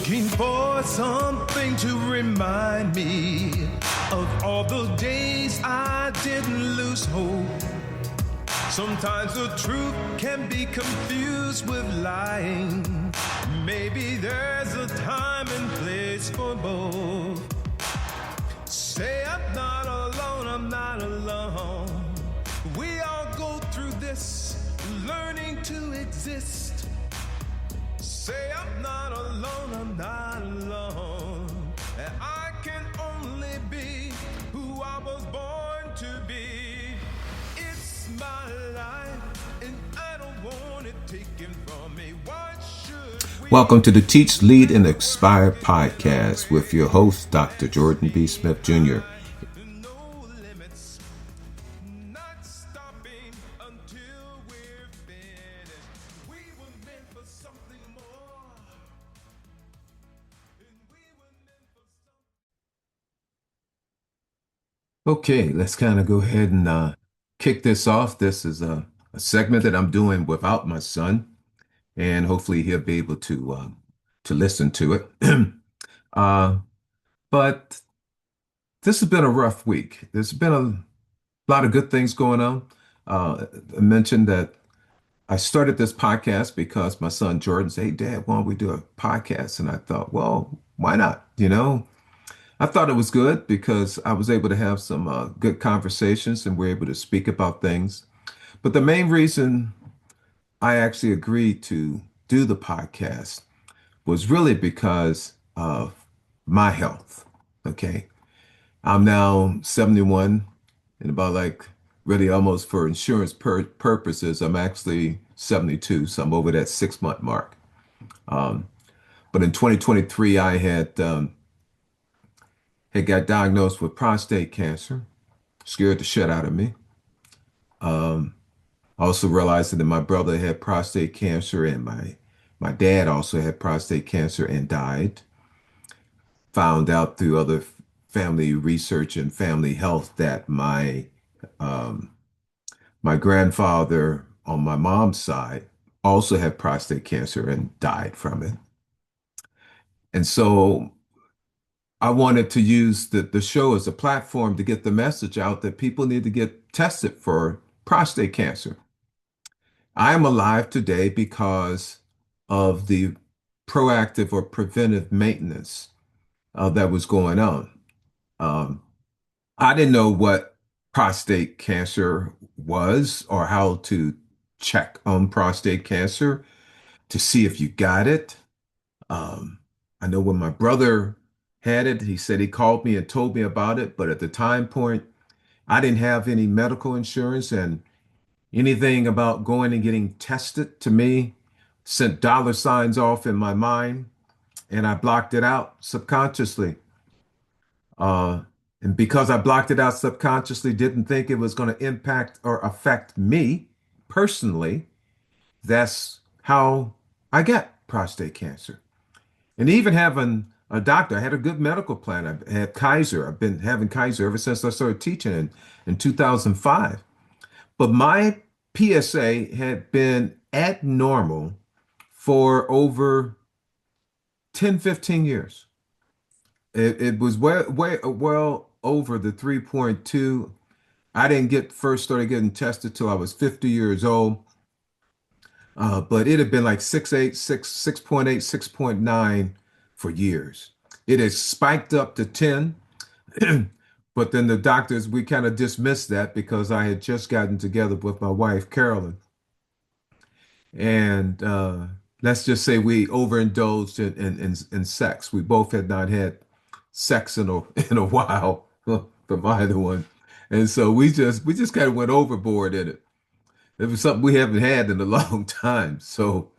Looking for something to remind me of all the days I didn't lose hope. Sometimes the truth can be confused with lying. Maybe there's a time and place for both. Say I'm not alone, I'm not alone. We all go through this, learning to exist. Say I'm not alone, I'm not alone. And I can only be who I was born to be. It's my life, and I don't want it taken from me. What should we Welcome to the Teach, Lead and Expire podcast with your host, Dr. Jordan B. Smith Jr. no limits, not stopping until we're finished. We were meant for something more. And we were meant for something. Okay, let's kind of go ahead and kick this off. This is a segment that I'm doing without my son, and hopefully he'll be able to listen to it. uh, but this has been a rough week. There's been a lot of good things going on. I mentioned that I started this podcast because my son Jordan said, "Hey, Dad, why don't we do a podcast?" And I thought, well, why not? I thought it was good because I was able to have some good conversations and we're able to speak about things. But the main reason I actually agreed to do the podcast was really because of my health. Okay. I'm now 71 and about like really almost for insurance purposes, I'm actually 72. So I'm over that 6 month mark. But in 2023, I had got diagnosed with prostate cancer, scared the shit out of me. I also realized that my brother had prostate cancer and my dad also had prostate cancer and died. Found out through other family research and family health that my grandfather on my mom's side also had prostate cancer and died from it. And so I wanted to use the show as a platform to get the message out that people need to get tested for prostate cancer. I am alive today because of the proactive or preventive maintenance that was going on. Um, I didn't know what prostate cancer was or how to check on prostate cancer to see if you got it. Um, I know when my brother had it, he said he called me and told me about it, but at the time point, I didn't have any medical insurance and anything about going and getting tested to me sent dollar signs off in my mind, and I blocked it out subconsciously. Uh, and because I blocked it out subconsciously, didn't think it was going to impact or affect me personally, that's how I got prostate cancer. And even having a doctor, I had a good medical plan. I had Kaiser. I've been having Kaiser ever since I started teaching in 2005. But my PSA had been at normal for over 10, 15 years. It was well over the 3.2. I didn't get first started getting tested till I was 50 years old. But it had been like 6.8, 6.8, 6.9 for years. It has spiked up to 10. But then the doctors, we kind of dismissed that because I had just gotten together with my wife, Carolyn. And let's just say we overindulged in sex. We both had not had sex in a while from either one. And so we just kind of went overboard in it. It was something we haven't had in a long time. So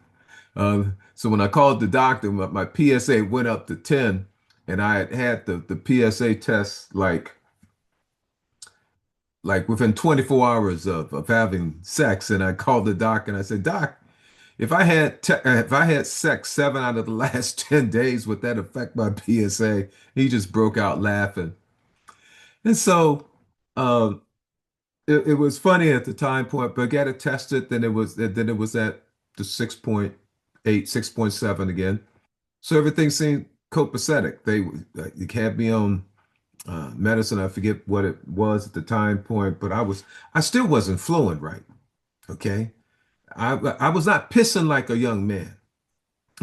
when I called the doctor, my PSA went up to 10, and I had the PSA test like within 24 hours of having sex. And I called the doc and I said, Doc, if I had sex 7 out of the last 10 days, would that affect my PSA? He just broke out laughing. And so uh, it was funny at the time point, but got it tested, then it was at the 6.8, 6.7 again. So everything seemed copacetic. They had me on medicine. I forget what it was at the time point, but I still wasn't flowing right. Okay. I was not pissing like a young man.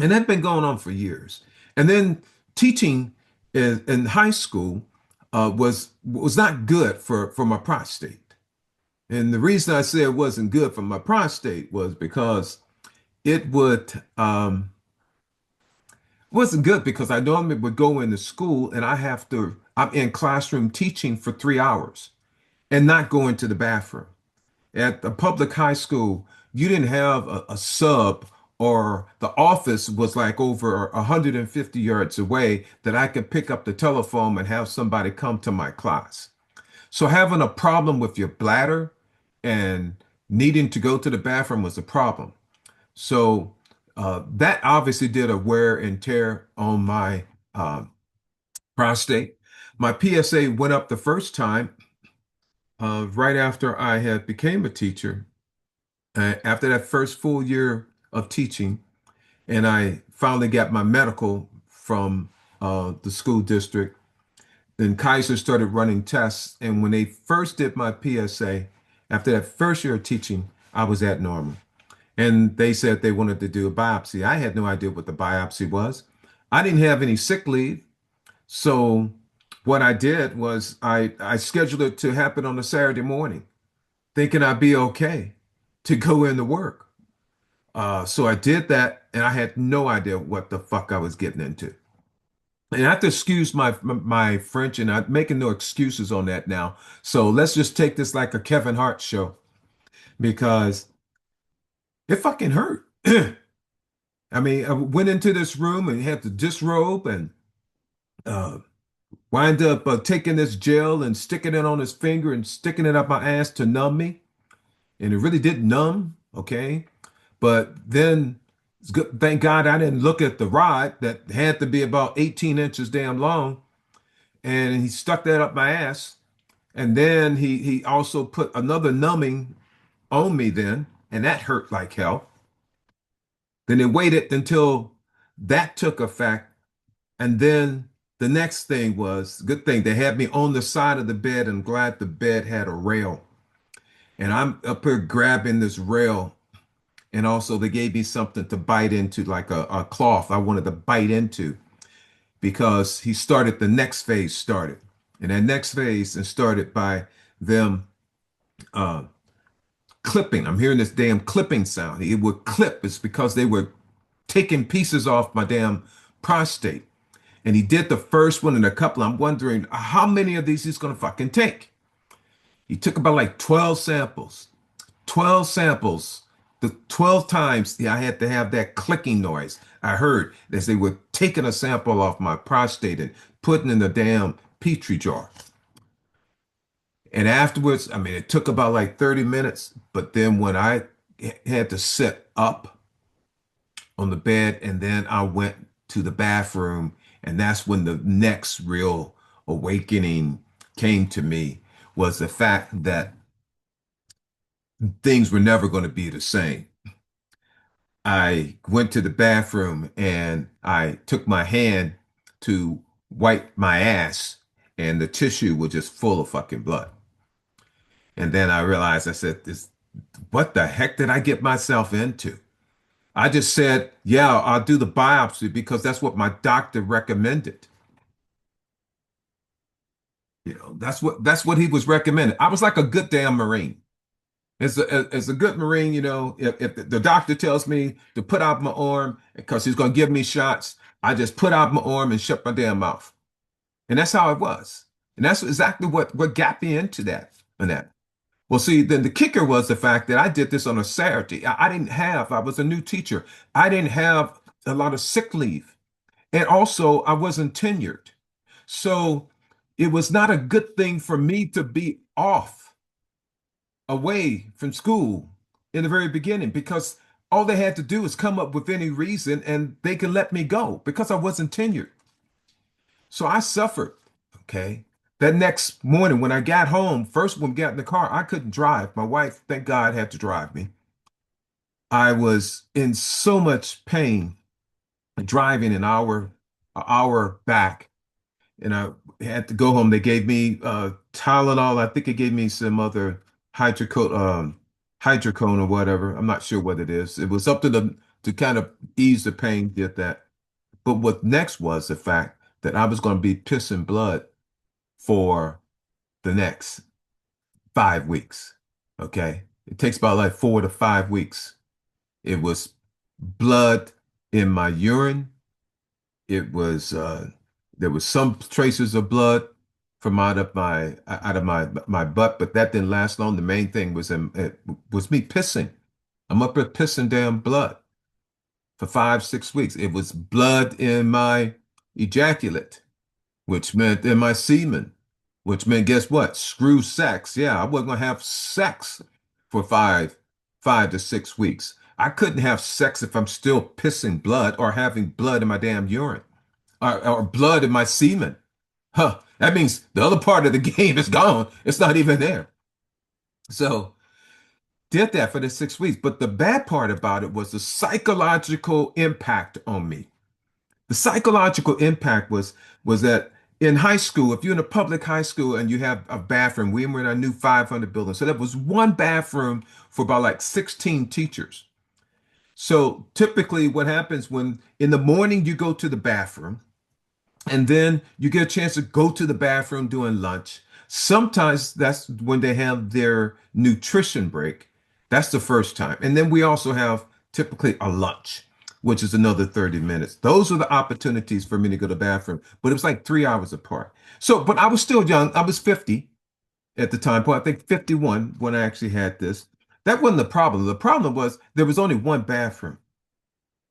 And that had been going on for years. And then teaching in high school was not good for my prostate. And the reason I say it wasn't good for my prostate was because it wasn't good because I normally would go into school and I'm in classroom teaching for 3 hours and not go into the bathroom. At the public high school, you didn't have a sub, or the office was like over 150 yards away that I could pick up the telephone and have somebody come to my class. So having a problem with your bladder and needing to go to the bathroom was a problem. So that obviously did a wear and tear on my prostate. My PSA went up the first time right after I had became a teacher. After that first full year of teaching, and I finally got my medical from the school district. Then Kaiser started running tests, and when they first did my PSA, after that first year of teaching, I was at normal. And they said they wanted to do a biopsy. I had no idea what the biopsy was. I didn't have any sick leave. So what I did was I scheduled it to happen on a Saturday morning, thinking I'd be okay to go into work. So I did that, and I had no idea what the fuck I was getting into. And I have to excuse my French, and I'm making no excuses on that now. So let's just take this like a Kevin Hart show because it fucking hurt. I mean, I went into this room and had to disrobe and uh, wind up taking this gel and sticking it on his finger and sticking it up my ass to numb me. And it really did numb, okay? But then, it's good, thank God I didn't look at the rod that had to be about 18 inches damn long. And he stuck that up my ass. And then he also put another numbing on me then, and that hurt like hell. Then they waited until that took effect. And then the next thing was, good thing, they had me on the side of the bed, and glad the bed had a rail. And I'm up here grabbing this rail. And also, they gave me something to bite into, like a cloth I wanted to bite into, because he started the next phase started. And that next phase and started by them uh, clipping. I'm hearing this damn clipping sound. It would clip. It's because they were taking pieces off my damn prostate. And he did the first one and a couple. I'm wondering how many of these he's going to fucking take. He took about like 12 samples. 12 samples. The 12 times I had to have that clicking noise I heard as they were taking a sample off my prostate and putting in the damn petri jar. And afterwards, I mean, it took about like 30 minutes. But then when I had to sit up on the bed, and then I went to the bathroom, and that's when the next real awakening came to me, was the fact that things were never going to be the same. I went to the bathroom and I took my hand to wipe my ass, and the tissue was just full of fucking blood. And then I realized, I said, what the heck did I get myself into? I just said, yeah, I'll do the biopsy because that's what my doctor recommended. That's what he was recommending. I was like a good damn Marine. As a good Marine, if the doctor tells me to put out my arm because he's going to give me shots, I just put out my arm and shut my damn mouth. And that's how it was. And that's exactly what got me into that and that. Well, see, then the kicker was the fact that I did this on a Saturday. I was a new teacher. I didn't have a lot of sick leave. And also, I wasn't tenured. So it was not a good thing for me to be off away from school in the very beginning, because all they had to do is come up with any reason and they could let me go because I wasn't tenured. So I suffered. Okay. That next morning when I got home, first when we got in the car, I couldn't drive. My wife, thank God, had to drive me. I was in so much pain. driving an hour back, and I had to go home. They gave me Tylenol. I think it gave me some other hydrocodone, hydrocone or whatever. I'm not sure what it is. It was up to the to kind of ease the pain. Did that. But what next was the fact that I was going to be pissing blood for the next 5 weeks. Okay. It takes about like 4 to 5 weeks. It was blood in my urine. It was there was some traces of blood from out of my butt, but that didn't last long. The main thing was it was me pissing. I'm up there pissing damn blood for 5, 6 weeks. It was blood in my ejaculate, which meant in my semen, which meant guess what? Screw sex. Yeah, I wasn't gonna have sex for 5 to 6 weeks. I couldn't have sex if I'm still pissing blood or having blood in my damn urine or blood in my semen. Huh. That means the other part of the game is gone. It's not even there. So did that for the 6 weeks. But the bad part about it was the psychological impact on me. The psychological impact was that in high school, if you're in a public high school and you have a bathroom, we were in a new 500 building. So that was one bathroom for about like 16 teachers. So typically what happens when in the morning you go to the bathroom and then you get a chance to go to the bathroom during lunch. Sometimes that's when they have their nutrition break. That's the first time. And then we also have typically a lunch, which is another 30 minutes. Those are the opportunities for me to go to the bathroom, but it was like 3 hours apart. So, but I was still young. I was 50 at the time, I think 51 when I actually had this. That wasn't the problem. The problem was there was only one bathroom.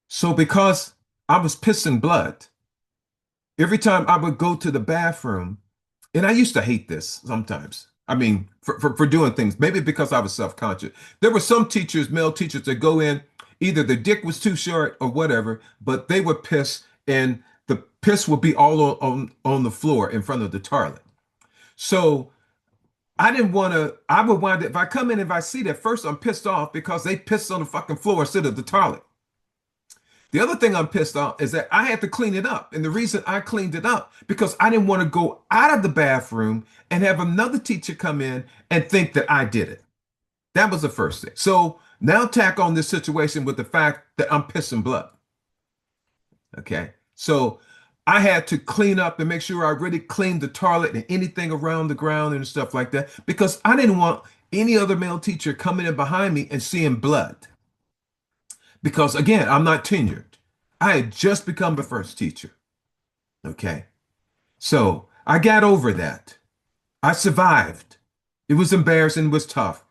So because I was pissing blood, every time I would go to the bathroom, and I used to hate this sometimes. I mean, for doing things, maybe because I was self-conscious. There were some teachers, male teachers, that go in, either the dick was too short or whatever, but they would piss and the piss would be all on the floor in front of the toilet. So I didn't want to, I would wind up, if I come in, if I see that first, I'm pissed off because they pissed on the fucking floor instead of the toilet. The other thing I'm pissed off is that I had to clean it up. And the reason I cleaned it up because I didn't want to go out of the bathroom and have another teacher come in and think that I did it. That was the first thing. So now tack on this situation with the fact that I'm pissing blood. Okay. So I had to clean up and make sure I really cleaned the toilet and anything around the ground and stuff like that because I didn't want any other male teacher coming in behind me and seeing blood. Because again, I'm not tenured. I had just become the first teacher. Okay. So I got over that. I survived. It was embarrassing. It was tough.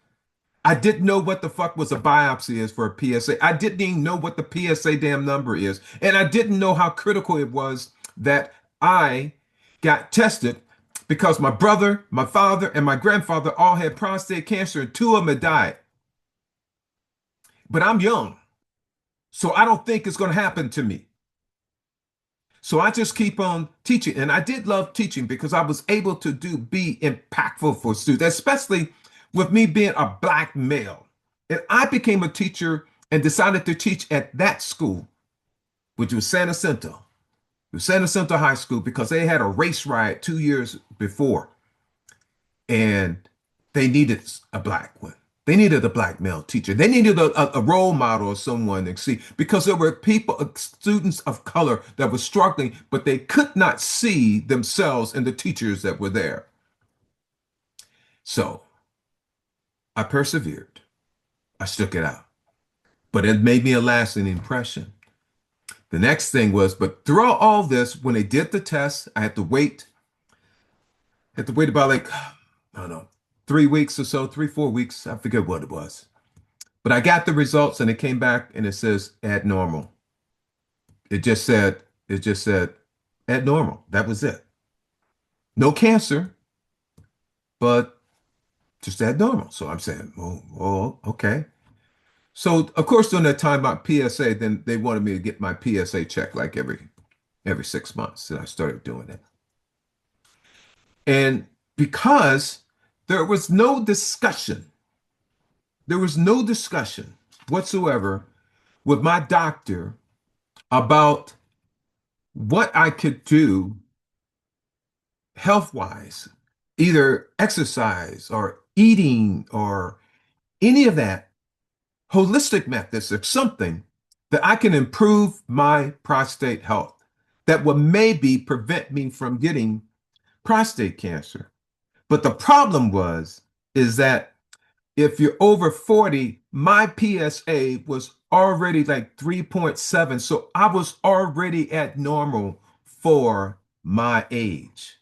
I didn't know what the fuck was a biopsy is for a PSA. I didn't even know what the PSA damn number is. And I didn't know how critical it was that I got tested because my brother, my father, and my grandfather all had prostate cancer and two of them had died. But I'm young. So I don't think it's going to happen to me. So I just keep on teaching. And I did love teaching because I was able to be impactful for students, especially with me being a black male. And I became a teacher and decided to teach at that school, which was San Jacinto. It was San Jacinto High School because they had a race riot 2 years before. And they needed a black one. They needed a black male teacher. They needed a role model or someone to see because there were people, students of color that were struggling, but they could not see themselves in the teachers that were there. So I persevered. I stuck it out, but it made me a lasting impression. The next thing was, but throughout all this, when they did the test, I had to wait about like, I don't know, 3 weeks or so, 3, 4 weeks. I forget what it was. But I got the results and it came back and it says abnormal. It just said abnormal. That was it. No cancer, but just abnormal. So I'm saying, oh, okay. So of course during that time my PSA, then they wanted me to get my PSA checked like every 6 months. And I started doing it. And because there was no discussion whatsoever with my doctor about what I could do health wise, either exercise or eating or any of that, holistic methods or something that I can improve my prostate health that will maybe prevent me from getting prostate cancer. But the problem is that if you're over 40, my PSA was already like 3.7. So I was already at normal for my age.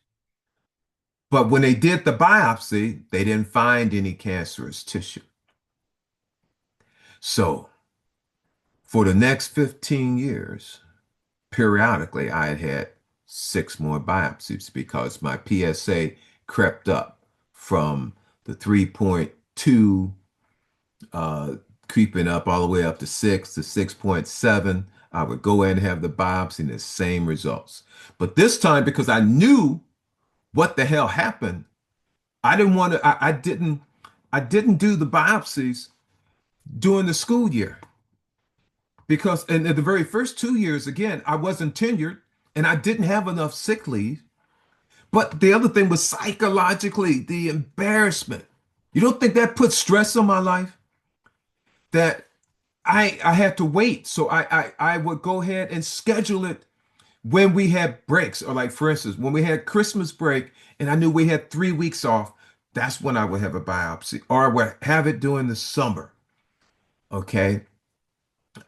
But when they did the biopsy, they didn't find any cancerous tissue. So for the next 15 years, periodically, I had had six more biopsies because my PSA crept up from the 3.2, creeping up all the way up to 6 to 6.7. I would go in and have the biopsy and the same results. But this time, because I knew what the hell happened, I didn't want to, I didn't do the biopsies during the school year because in the very first 2 years, again, I wasn't tenured and I didn't have enough sick leave. But the other thing was psychologically, the embarrassment. You don't think that put stress on my life? That I had to wait. So I would go ahead and schedule it when we had breaks, or like for instance, when we had Christmas break and I knew we had 3 weeks off, that's when I would have a biopsy, or I would have it during the summer. Okay.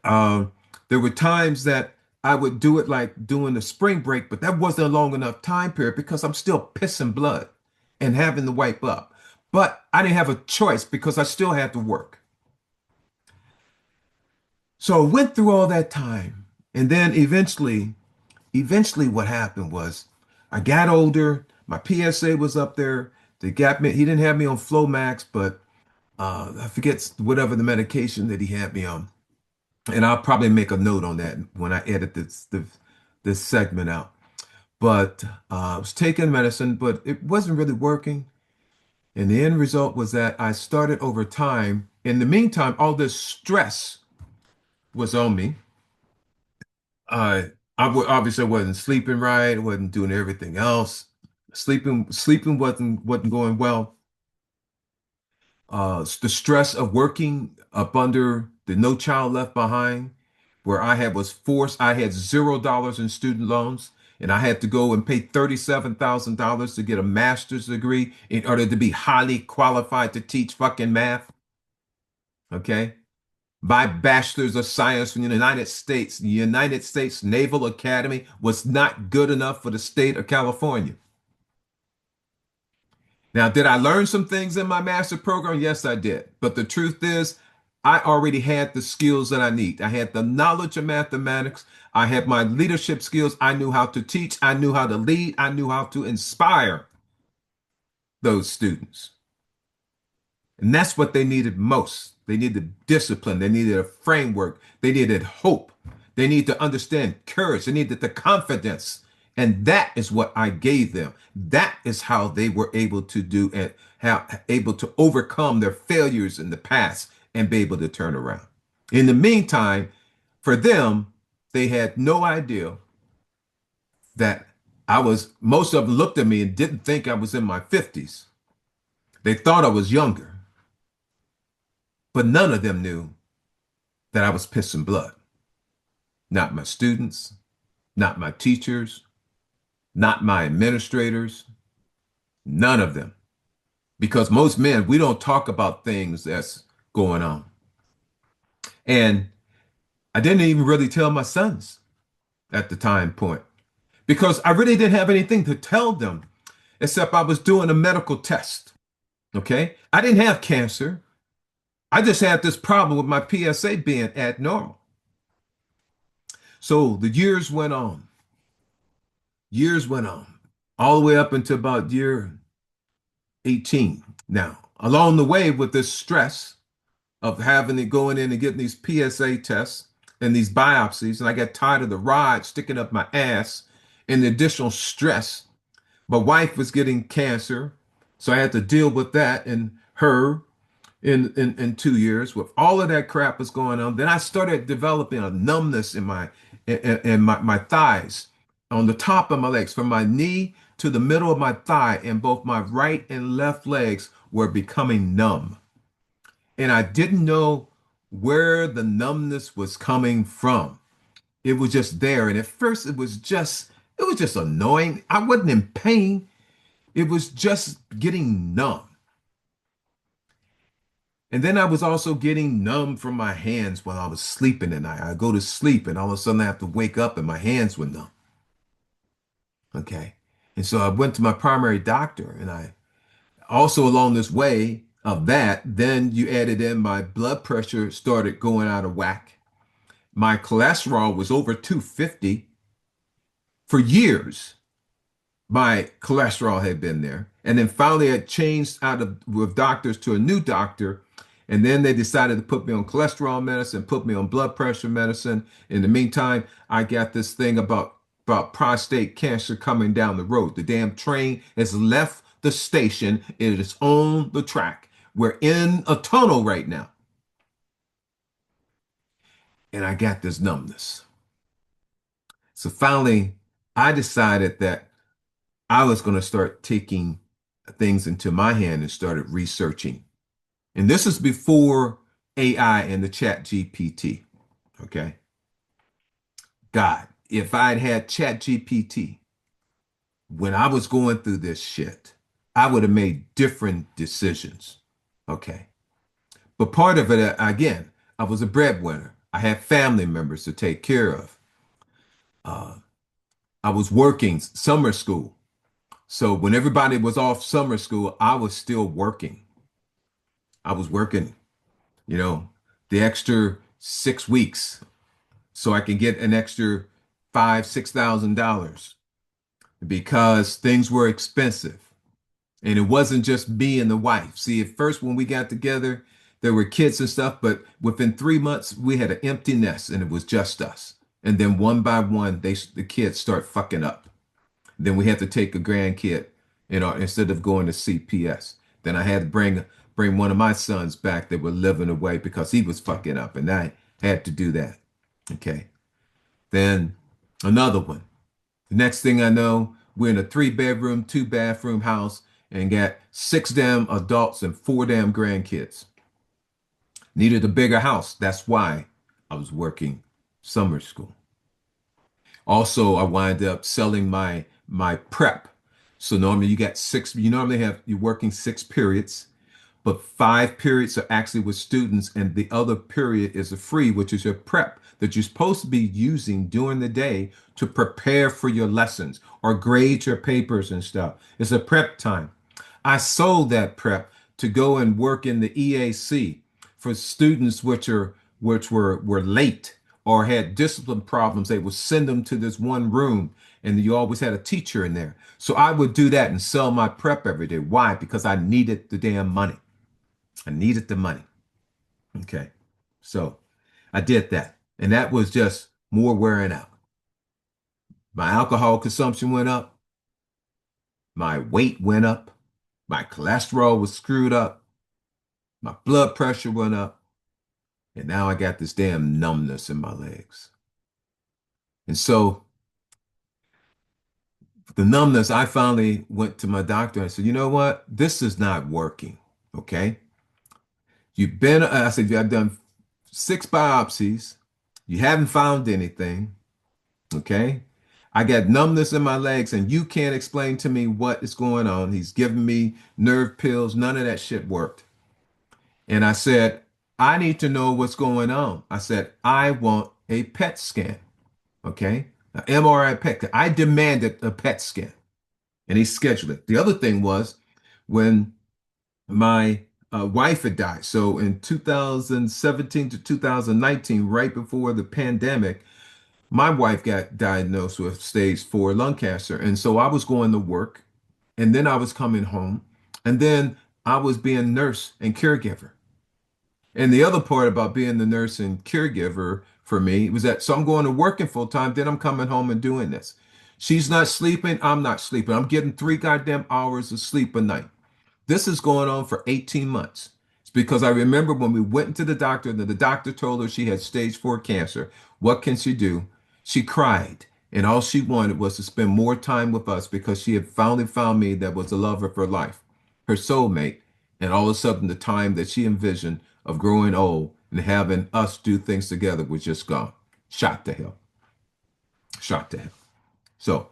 Um, there were times that I would do it like during the spring break, but that wasn't a long enough time period because I'm still pissing blood and having to wipe up. But I didn't have a choice because I still had to work. So I went through all that time. And then eventually what happened was I got older. My PSA was up there. They got me, he didn't have me on Flomax, but I forget whatever the medication that he had me on. And I'll probably make a note on that when I edit this segment out. But I was taking medicine, but it wasn't really working. And the end result was that I started over time. In the meantime, all this stress was on me. Obviously I wasn't sleeping right, wasn't doing everything else. Sleeping wasn't going well. The stress of working up under the No Child Left Behind, where I had $0 in student loans, and I had to go and pay $37,000 to get a master's degree in order to be highly qualified to teach fucking math. Okay. My bachelor's of science from the United States, the United States Naval Academy was not good enough for the state of California. Now, did I learn some things in my master program? Yes, I did. But the truth is, I already had the skills that I need. I had the knowledge of mathematics. I had my leadership skills. I knew how to teach. I knew how to lead. I knew how to inspire those students. And that's what they needed most. They needed discipline. They needed a framework. They needed hope. They needed to understand courage. They needed the confidence. And that is what I gave them. That is how they were able to do and how able to overcome their failures in the past and be able to turn around. In the meantime, for them, they had no idea that most of them looked at me and didn't think I was in my 50s. They thought I was younger, but none of them knew that I was pissing blood. Not my students, not my teachers, not my administrators, none of them. Because most men, we don't talk about things that's going on. And I didn't even really tell my sons at the time point because I really didn't have anything to tell them except I was doing a medical test. Okay. I didn't have cancer. I just had this problem with my PSA being abnormal. So the years went on, all the way up until about year 18. Now, along the way with this stress of having to going in and getting these PSA tests and these biopsies, and I got tired of the rod sticking up my ass and the additional stress. My wife was getting cancer, so I had to deal with that and her in 2 years. With all of that crap was going on, then I started developing a numbness in my thighs. on the top of my legs, from my knee to the middle of my thigh, and both my right and left legs were becoming numb. And I didn't know where the numbness was coming from. It was just there. And at first it was just annoying. I wasn't in pain. It was just getting numb. And then I was also getting numb from my hands while I was sleeping at night. I go to sleep and all of a sudden I have to wake up and my hands were numb. Okay. And so I went to my primary doctor and I also along this way of that, then you added in my blood pressure started going out of whack. My cholesterol was over 250 for years. My cholesterol had been there. And then finally I changed out of with doctors to a new doctor. And then they decided to put me on cholesterol medicine, put me on blood pressure medicine. In the meantime, I got this thing about prostate cancer coming down the road. The damn train has left the station. It is on the track. We're in a tunnel right now. And I got this numbness. So finally, I decided that I was going to start taking things into my hand and started researching. And this is before AI and the chat GPT. Okay. God, if I'd had chat GPT when I was going through this shit, I would have made different decisions. Okay. But part of it, again, I was a breadwinner. I had family members to take care of. Uh, I was working summer school. So when everybody was off summer school, I was still working. I was working, you know, the extra 6 weeks so I can get an extra $5,000, $6,000 because things were expensive. And it wasn't just me and the wife. See, at first when we got together, there were kids and stuff, but within 3 months, we had an empty nest and it was just us. And then one by one, the kids start fucking up. Then we had to take a grandkid, instead of going to CPS. Then I had to bring one of my sons back that were living away because he was fucking up, and I had to do that. Okay. Then another one. The next thing I know, we're in a 3 bedroom, 2 bathroom house and got 6 damn adults and 4 damn grandkids. Needed a bigger house. That's why I was working summer school. Also, I wind up selling my prep. So normally you're working 6 periods, but 5 periods are actually with students, and the other period is a free, which is your prep that you're supposed to be using during the day to prepare for your lessons or grade your papers and stuff. It's a prep time. I sold that prep to go and work in the EAC for students which were late or had discipline problems. They would send them to this one room and you always had a teacher in there. So I would do that and sell my prep every day. Why? Because I needed the damn money. I needed the money. Okay. So I did that. And that was just more wearing out. My alcohol consumption went up. My weight went up. My cholesterol was screwed up. My blood pressure went up. And now I got this damn numbness in my legs. And so the numbness, I finally went to my doctor and I said, you know what? This is not working. Okay. I said, I've done 6 biopsies. You haven't found anything. Okay. I got numbness in my legs and you can't explain to me what is going on. He's giving me nerve pills. None of that shit worked. And I said, I need to know what's going on. I said, I want a PET scan. Okay. An MRI PET. I demanded a PET scan and he scheduled it. The other thing was when my wife had died. So in 2017 to 2019, right before the pandemic, my wife got diagnosed with stage 4 lung cancer. And so I was going to work and then I was coming home and then I was being nurse and caregiver. And the other part about being the nurse and caregiver for me was that so I'm going to working full time, then I'm coming home and doing this. She's not sleeping, I'm not sleeping. I'm getting 3 goddamn hours of sleep a night. This is going on for 18 months. It's because I remember when we went into the doctor, and the doctor told her she had stage 4 cancer. What can she do? She cried And all she wanted was to spend more time with us because she had finally found me that was the love of her life, her soulmate. And all of a sudden, the time that she envisioned of growing old and having us do things together was just gone. Shot to hell. Shot to hell. So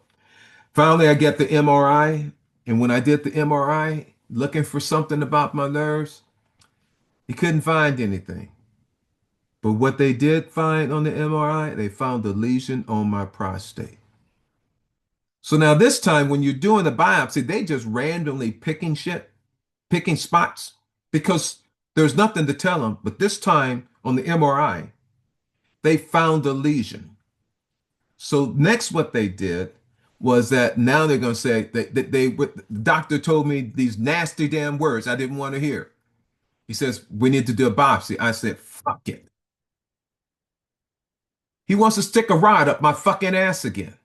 finally, I get the MRI. And when I did the MRI, looking for something about my nerves, he couldn't find anything. But what they did find on the MRI, they found a lesion on my prostate. So now this time when you're doing the biopsy, they just randomly picking shit, picking spots because there's nothing to tell them. But this time on the MRI, they found a lesion. So next what they did was that now they're going to say that the doctor told me these nasty damn words I didn't want to hear. He says, we need to do a biopsy. I said, fuck it. He wants to stick a rod up my fucking ass again.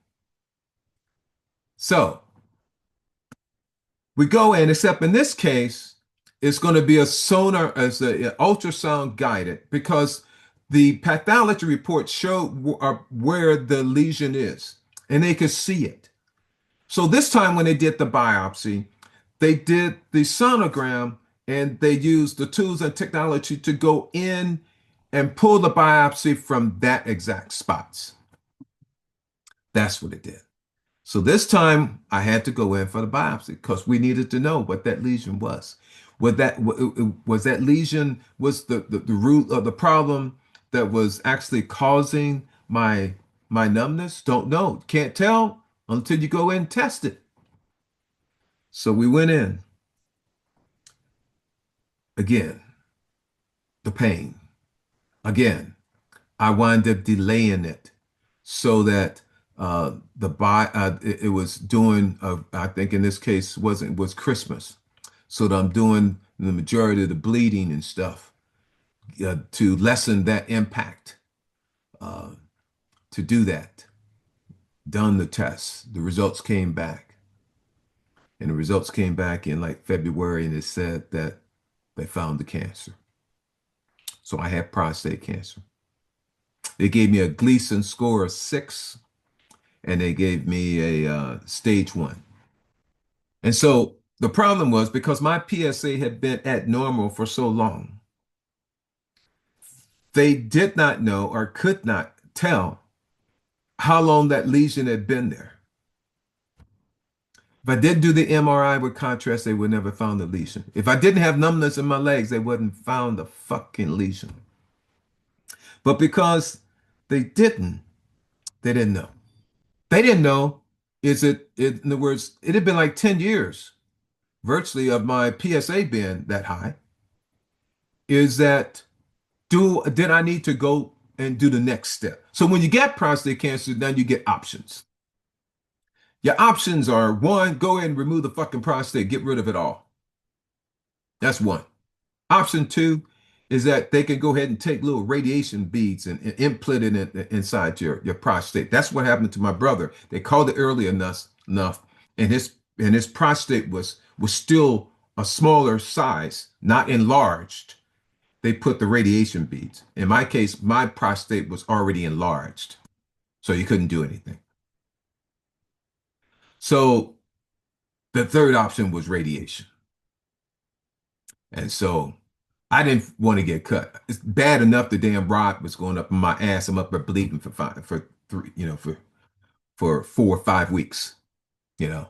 So we go in, except in this case, it's going to be a sonar as a ultrasound guided because the pathology report showed where the lesion is and they could see it. So this time when they did the biopsy, they did the sonogram and they used the tools and technology to go in and pull the biopsy from that exact spots. That's what it did. So this time I had to go in for the biopsy because we needed to know what that lesion was. Was that lesion was the root of the problem that was actually causing my numbness? Don't know. Can't tell until you go in and test it. So we went in. Again, the pain. Again, I wind up delaying it so that it was doing I think in this case was Christmas, so that I'm doing the majority of the bleeding and stuff to lessen that impact. To do that, done the tests, the results came back, and the results came back in like February, and it said that they found the cancer. So I had prostate cancer. They gave me a Gleason score of 6, and they gave me a stage 1. And so the problem was because my PSA had been at normal for so long, they did not know or could not tell how long that lesion had been there. If I didn't do the MRI with contrast, they would never found the lesion. If I didn't have numbness in my legs, they wouldn't found the fucking lesion. But because they didn't know. They didn't know, in other words, it had been like 10 years virtually of my PSA being that high. Is that did I need to go and do the next step? So when you get prostate cancer, now you get options. Your options are 1, go ahead and remove the fucking prostate, get rid of it all. That's 1. Option 2 is that they can go ahead and take little radiation beads and implant it inside your prostate. That's what happened to my brother. They called it early enough, and his prostate was still a smaller size, not enlarged. They put the radiation beads. In my case, my prostate was already enlarged, so you couldn't do anything. So the third option was radiation. And so I didn't want to get cut. It's bad enough the damn rod was going up in my ass. I'm up there bleeding for 4 or 5 weeks. The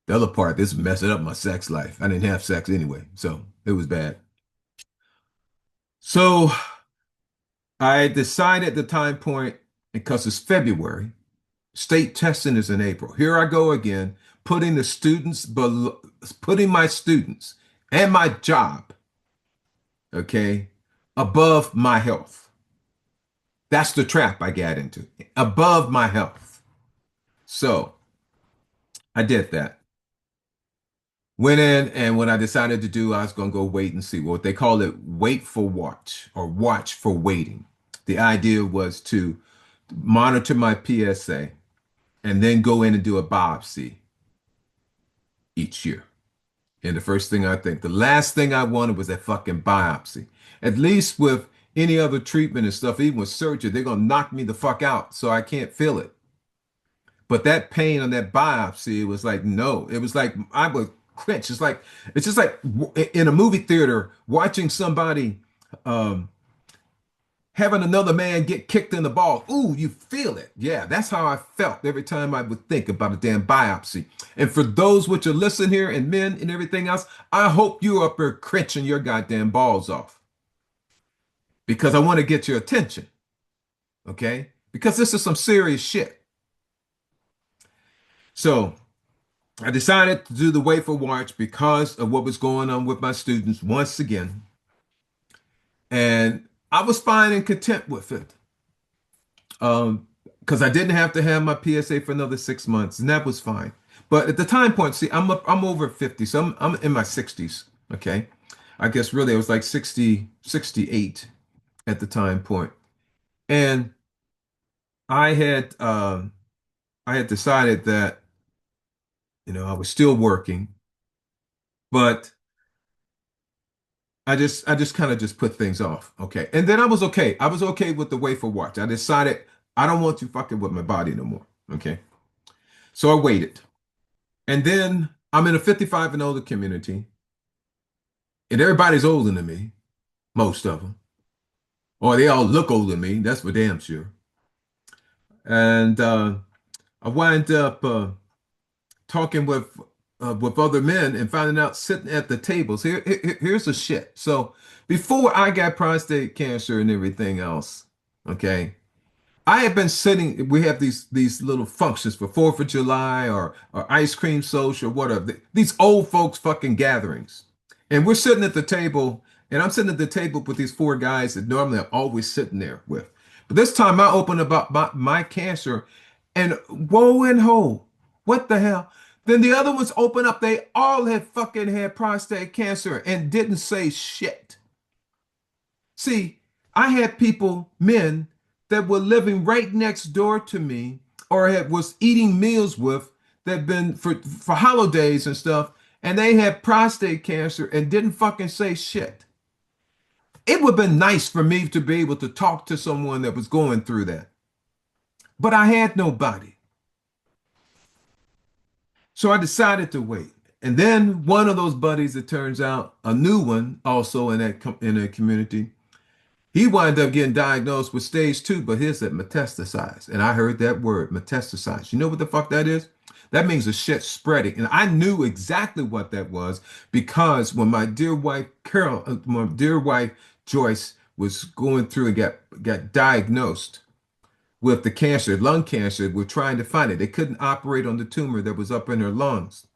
other part, this is messing up my sex life. I didn't have sex anyway, so it was bad. So I decided at the time point, because it's February, state testing is in April. Here I go again, putting my students and my job, okay, above my health. That's the trap I got into, above my health. So I did that. Went in, and what I decided to do, I was going to go wait and see. What they call it, wait for watch, or watch for waiting. The idea was to monitor my PSA and then go in and do a biopsy each year. And the last thing I wanted was that fucking biopsy. At least with any other treatment and stuff, even with surgery, they're going to knock me the fuck out so I can't feel it. But that pain on that biopsy was like, no, it was like I would cringe. It's just like in a movie theater watching somebody um, having another man get kicked in the ball. Ooh, you feel it. Yeah, that's how I felt every time I would think about a damn biopsy. And for those which are listening here and men and everything else, I hope you're up there clenching your goddamn balls off because I want to get your attention. Okay? Because this is some serious shit. So I decided to do the wafer watch because of what was going on with my students once again. And I was fine and content with it. Because I didn't have to have my PSA for another 6 months, and that was fine. But at the time point, see, I'm over 50, so I'm in my 60s. Okay. I guess really I was like 60, 68 at the time point. And I had I had decided that, I was still working, but I just kind of just put things off. Okay. And then I was okay. I was okay with the wafer watch. I decided I don't want you fucking with my body no more. Okay. So I waited. And then I'm in a 55 and older community, and everybody's older than me, most of them, or they all look older than me. That's for damn sure. And I wind up talking with other men and finding out sitting at the tables. Here's the shit. So before I got prostate cancer and everything else, okay, I have been sitting. We have these little functions for Fourth of July or ice cream social, whatever. These old folks fucking gatherings, and we're sitting at the table, and I'm sitting at the table with these four guys that normally I'm always sitting there with. But this time I opened about my cancer, and whoa and ho, what the hell? Then the other ones open up. They all had fucking had prostate cancer and didn't say shit. See, I had people, men, that were living right next door to me or was eating meals with that been for holidays and stuff, and they had prostate cancer and didn't fucking say shit. It would have been nice for me to be able to talk to someone that was going through that. But I had nobody. So I decided to wait. And then one of those buddies, it turns out, a new one also in that community, he wound up getting diagnosed with stage 2, but his had metastasized. And I heard that word, metastasized. You know what the fuck that is? That means the shit spreading. And I knew exactly what that was because when my dear wife my dear wife Joyce was going through and got diagnosed with the cancer, lung cancer, we're trying to find it. They couldn't operate on the tumor that was up in her lungs.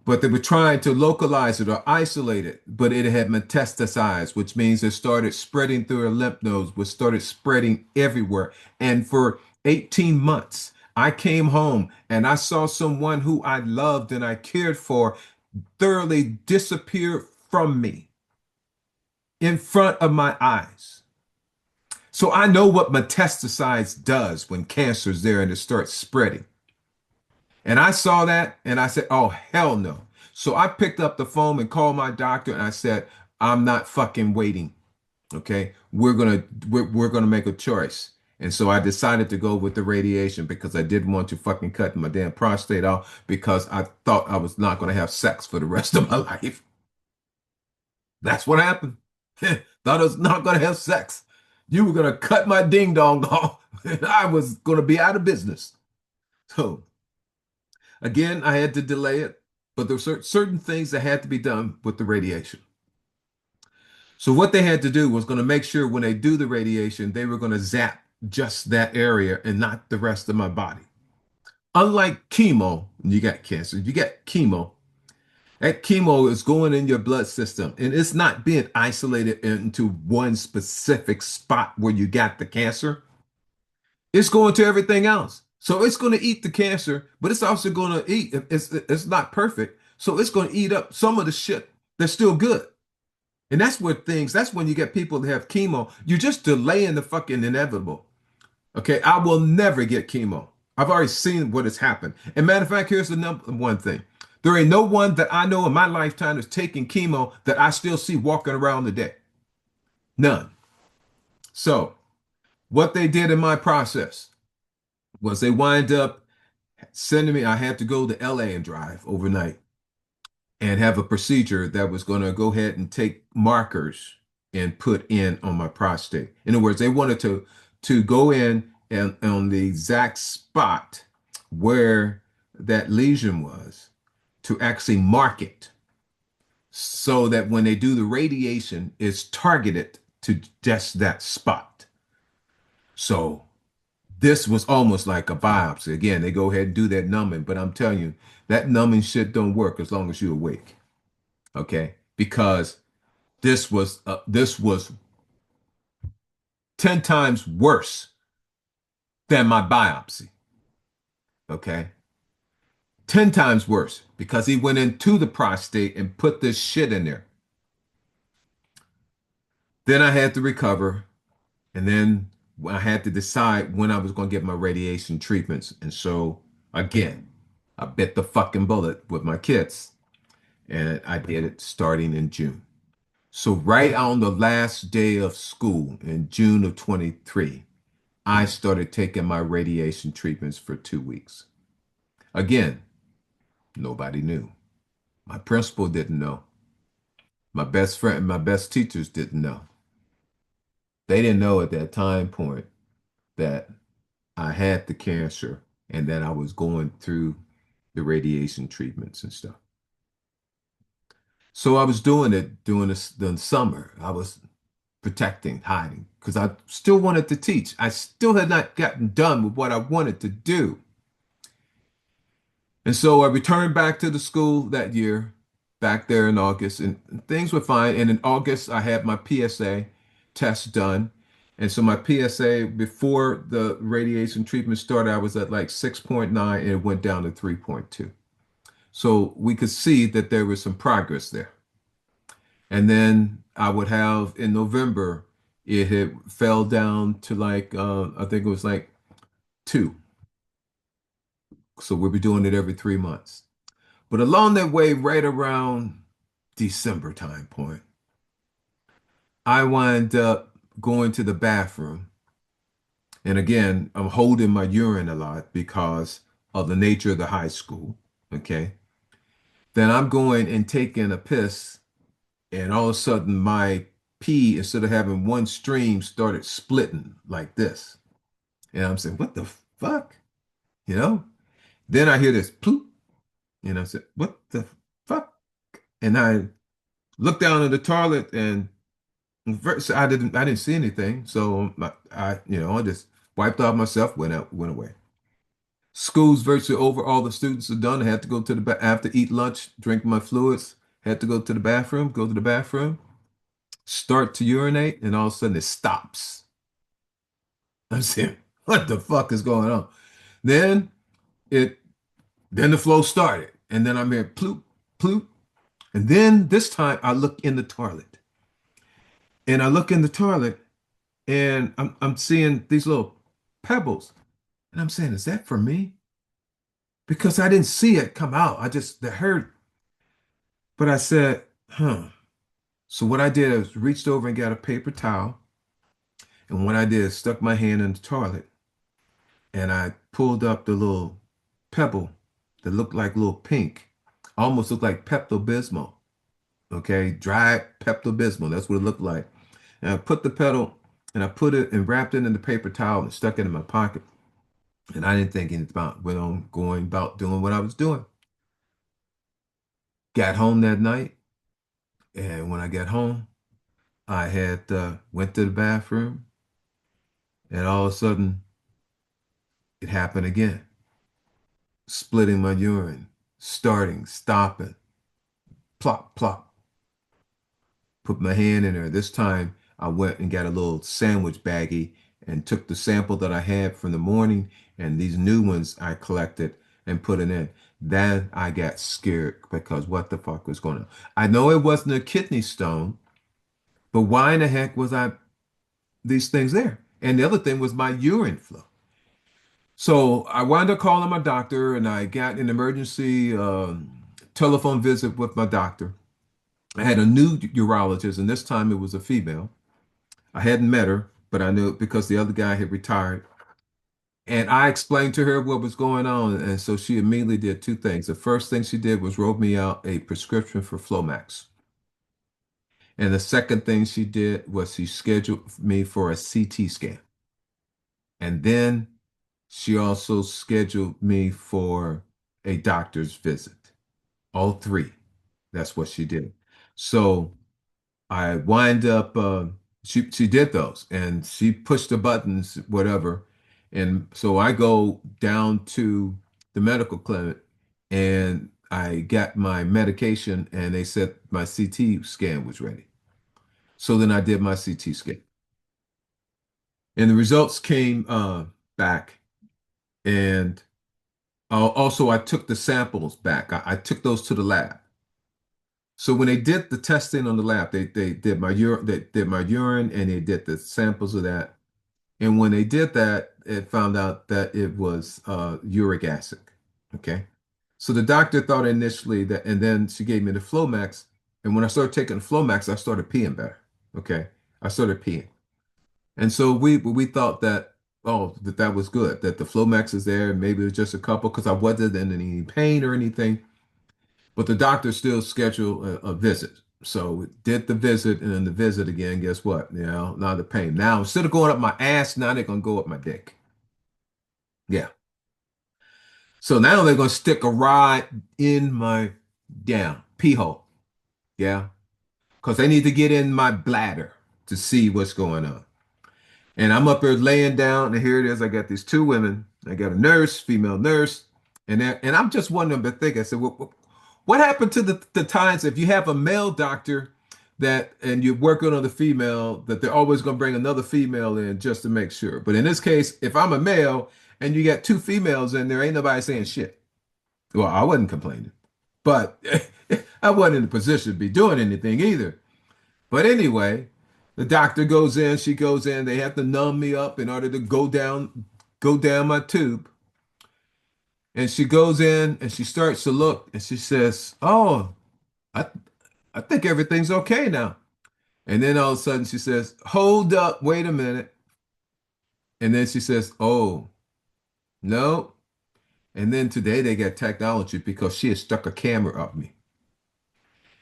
But they were trying to localize it or isolate it, but it had metastasized, which means it started spreading through her lymph nodes, which started spreading everywhere. And for 18 months, I came home and I saw someone who I loved and I cared for thoroughly disappear from me in front of my eyes. So I know what metastasize does when cancer's there and it starts spreading. And I saw that and I said, oh, hell no. So I picked up the phone and called my doctor and I said, I'm not fucking waiting. Okay. We're gonna make a choice. And so I decided to go with the radiation because I didn't want to fucking cut my damn prostate off because I thought I was not gonna have sex for the rest of my life. That's what happened. Thought I was not gonna have sex. You were gonna cut my ding dong off and I was gonna be out of business. So again, I had to delay it, but there were certain things that had to be done with the radiation. So what they had to do was going to make sure when they do the radiation, they were going to zap just that area and not the rest of my body. Unlike chemo, when you got cancer, you get chemo. That chemo is going in your blood system and it's not being isolated into one specific spot where you got the cancer. It's going to everything else. So it's going to eat the cancer, but it's also going to eat, it's not perfect. So it's going to eat up some of the shit that's still good. And that's when you get people that have chemo. You're just delaying the fucking inevitable. Okay. I will never get chemo. I've already seen what has happened. And matter of fact, here's the number one thing. There ain't no one that I know in my lifetime that's taking chemo that I still see walking around today. None. So what they did in my process, was they wind up sending me, I had to go to LA and drive overnight and have a procedure that was going to go ahead and take markers and put in on my prostate. In other words, they wanted to go in and on the exact spot where that lesion was to actually mark it so that when they do the radiation, it's targeted to just that spot. So this was almost like a biopsy. Again, they go ahead and do that numbing, but I'm telling you, that numbing shit don't work as long as you're awake. Okay? Because this was 10 times worse than my biopsy. Okay? 10 times worse because he went into the prostate and put this shit in there. Then I had to recover, and then I had to decide when I was going to get my radiation treatments. And so, again, I bit the fucking bullet with my kids, and I did it starting in June. So, right on the last day of school in June of 23, I started taking my radiation treatments for 2 weeks. Again, nobody knew. My principal didn't know. My best friend, my best teachers didn't know. They didn't know at that time point that I had the cancer and that I was going through the radiation treatments and stuff. So I was doing it during the summer. I was protecting, hiding, because I still wanted to teach. I still had not gotten done with what I wanted to do. And so I returned back to the school that year, back there in August, and things were fine. And in August, I had my PSA test done. And so my PSA before the radiation treatment started, I was at like 6.9 and it went down to 3.2. So we could see that there was some progress there. And then I would have in November, it had fell down to like, I think it was like 2. So we'll be doing it every 3 months. But along that way, right around December time point, I wind up going to the bathroom. And again, I'm holding my urine a lot because of the nature of the high school. Okay. Then I'm going and taking a piss, and all of a sudden my pee, instead of having one stream, started splitting like this. And I'm saying, what the fuck? You know? Then I hear this ploop, and I said, what the fuck? And I looked down in the toilet, and first I didn't see anything. So I just wiped off myself, went away. School's virtually over. All the students are done. I had to go to the after eat lunch, drink my fluids, had to go to the bathroom, start to urinate, and all of a sudden it stops. I'm saying, what the fuck is going on? Then it then the flow started. And then I'm here, ploop, ploop. And then this time I look in the toilet. And I look in the toilet and I'm seeing these little pebbles. And I'm saying, is that for me? Because I didn't see it come out. I just the heard. But I said, huh. So what I did is reached over and got a paper towel. And what I did is stuck my hand in the toilet and I pulled up the little pebble that looked like little pink, almost looked like Pepto-Bismol. Okay, dried Pepto-Bismol. That's what it looked like. And I put the pedal and I put it and wrapped it in the paper towel and stuck it in my pocket. And I didn't think anything about went on going about doing what I was doing. Got home that night, and when I got home, I had went to the bathroom, and all of a sudden, it happened again. Splitting my urine, starting, stopping, plop, plop. Put my hand in there. This time, I went and got a little sandwich baggie and took the sample that I had from the morning and these new ones I collected and put it in. Then I got scared because what the fuck was going on? I know it wasn't a kidney stone, but why in the heck was I these things there? And the other thing was my urine flow. So I wound up calling my doctor and I got an emergency telephone visit with my doctor. I had a new urologist, and this time it was a female. I hadn't met her, but I knew it because the other guy had retired. And I explained to her what was going on. And so she immediately did two things. The first thing she did was wrote me out a prescription for Flomax. And the second thing she did was she scheduled me for a CT scan. And then she also scheduled me for a doctor's visit. All three. That's what she did. So I wind up she did those and she pushed the buttons, whatever. And so I go down to the medical clinic and I got my medication and they said my CT scan was ready. So then I did my CT scan. And the results came back. And also I took the samples back. I took those to the lab. So when they did the testing on the lab, they did my urine, they did my urine, and they did the samples of that. And when they did that, it found out that it was uric acid. Okay. So the doctor thought initially that, and then she gave me the Flomax. And when I started taking the Flomax, I started peeing better. Okay. I started peeing. And so we thought that, oh, that was good, that the Flomax is there. Maybe it was just a couple because I wasn't in any pain or anything. But the doctor still scheduled a visit. So did the visit and then the visit again. Guess what? Now the pain. Now instead of going up my ass, now they're gonna go up my dick. Yeah. So now they're gonna stick a rod in my down pee hole. Yeah. Because they need to get in my bladder to see what's going on. And I'm up there laying down, and here it is. I got these two women. I got a nurse, female nurse, and I'm just wondering, but think I said, what happened to the times if you have a male doctor that and you're working on the female that they're always going to bring another female in just to make sure. But in this case, if I'm a male and you got two females in there, ain't nobody saying shit. Well, I wasn't complaining, but I wasn't in a position to be doing anything either. But anyway, the doctor goes in, she goes in, they have to numb me up in order to go down my tube. And she goes in and she starts to look and she says, "Oh, I I think everything's okay now." And then all of a sudden she says, "Hold up, wait a minute." And then she says, "Oh, no." And then today they got technology because she had stuck a camera up me.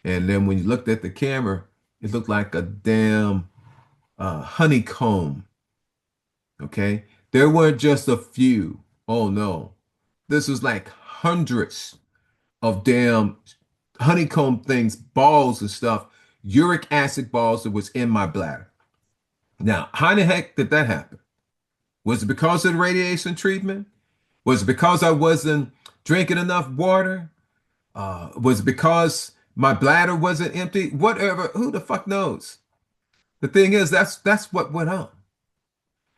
And then when you looked at the camera, it looked like a damn honeycomb. Okay. There weren't just a few. Oh no. This was like hundreds of damn honeycomb things, balls and stuff, uric acid balls that was in my bladder. Now, how the heck did that happen? Was it because of the radiation treatment? Was it because I wasn't drinking enough water? Was it because my bladder wasn't empty? Whatever. Who the fuck knows? The thing is, that's what went on.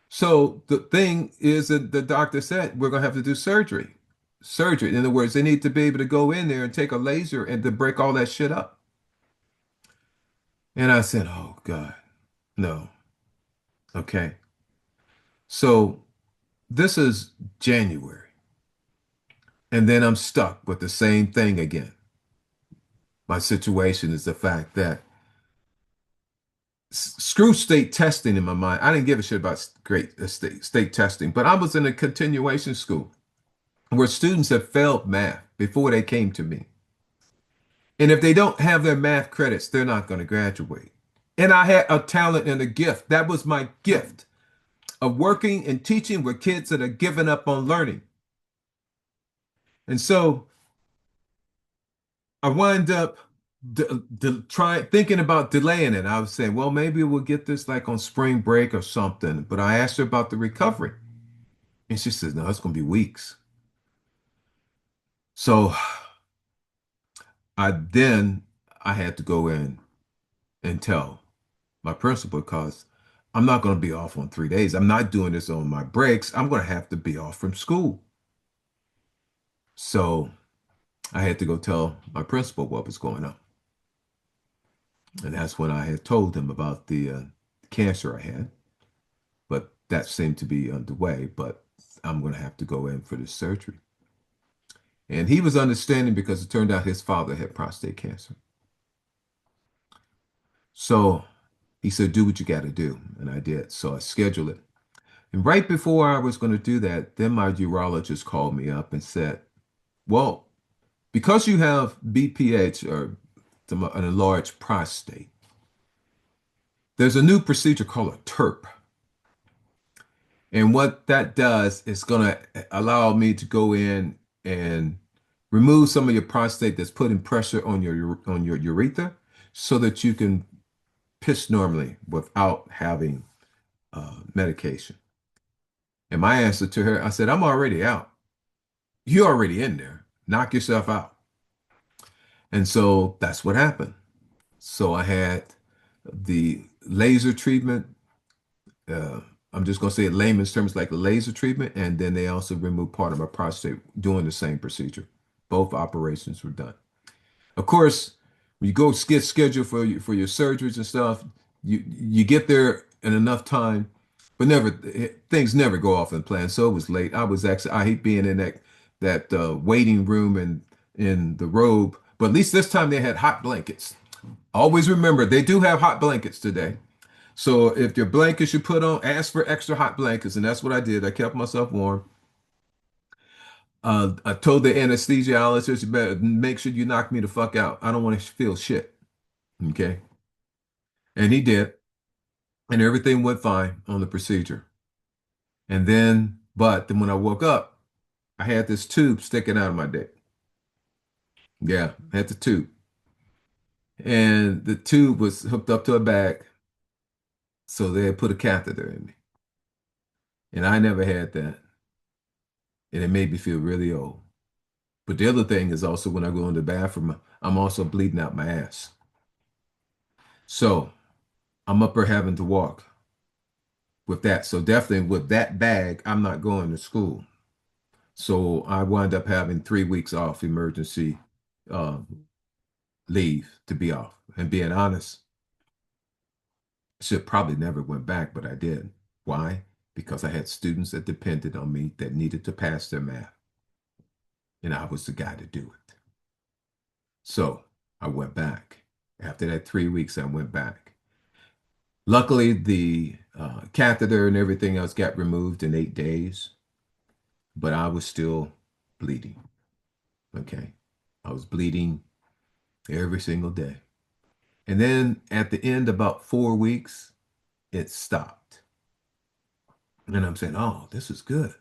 So the thing is that the doctor said we're gonna have to do surgery. Surgery. In other words, they need to be able to go in there and take a laser and to break all that shit up. And I said, "Oh God, no." Okay. So this is January, and then I'm stuck with the same thing again. My situation is the fact that screw state testing in my mind. I didn't give a shit about great state testing, but I was in a continuation school where students have failed math before they came to me. And if they don't have their math credits, they're not going to graduate. And I had a talent and a gift. That was my gift of working and teaching with kids that are giving up on learning. And so I wind up thinking about delaying it. I was saying, well, maybe we'll get this like on spring break or something. But I asked her about the recovery. And she says, no, it's going to be weeks. So I had to go in and tell my principal because I'm not going to be off on 3 days. I'm not doing this on my breaks. I'm going to have to be off from school. So I had to go tell my principal what was going on. And that's when I had told him about the cancer I had. But that seemed to be underway. But I'm going to have to go in for this surgery. And he was understanding because it turned out his father had prostate cancer. So he said, do what you got to do. And I did. So I scheduled it. And right before I was going to do that, then my urologist called me up and said, well, because you have BPH or an enlarged prostate, there's a new procedure called a TURP. And what that does is going to allow me to go in and remove some of your prostate that's putting pressure on your urethra so that you can piss normally without having medication. And my answer to her, I said, I'm already out. You're already in there. Knock yourself out. And so that's what happened. So I had the laser treatment. Uh, I'm just going to say it layman's terms like a laser treatment. And then they also removed part of my prostate doing the same procedure. Both operations were done. Of course, when you go get scheduled for your surgeries and stuff, you get there in enough time, but never things never go off in plan. So it was late. I hate being in that waiting room and in the robe, but at least this time they had hot blankets. Always remember they do have hot blankets today. So if your blankets you put on, ask for extra hot blankets, and that's what I did. I kept myself warm. I told the anesthesiologist, you better make sure you knock me the fuck out. I don't want to feel shit. Okay. And he did. And everything went fine on the procedure. But then when I woke up, I had this tube sticking out of my dick. Yeah, I had the tube. And the tube was hooked up to a bag. So they had put a catheter in me. And I never had that. And it made me feel really old. But the other thing is also when I go in the bathroom, I'm also bleeding out my ass. So I'm up there having to walk with that. So definitely with that bag, I'm not going to school. So I wound up having 3 weeks off emergency uh, leave to be off. And being honest, I should probably never went back, but I did. Why? Because I had students that depended on me that needed to pass their math. And I was the guy to do it. So I went back. After that 3 weeks, I went back. Luckily, the catheter and everything else got removed in 8 days, but I was still bleeding. Okay. I was bleeding every single day. And then at the end, about 4 weeks, it stopped. And I'm saying, oh, this is good.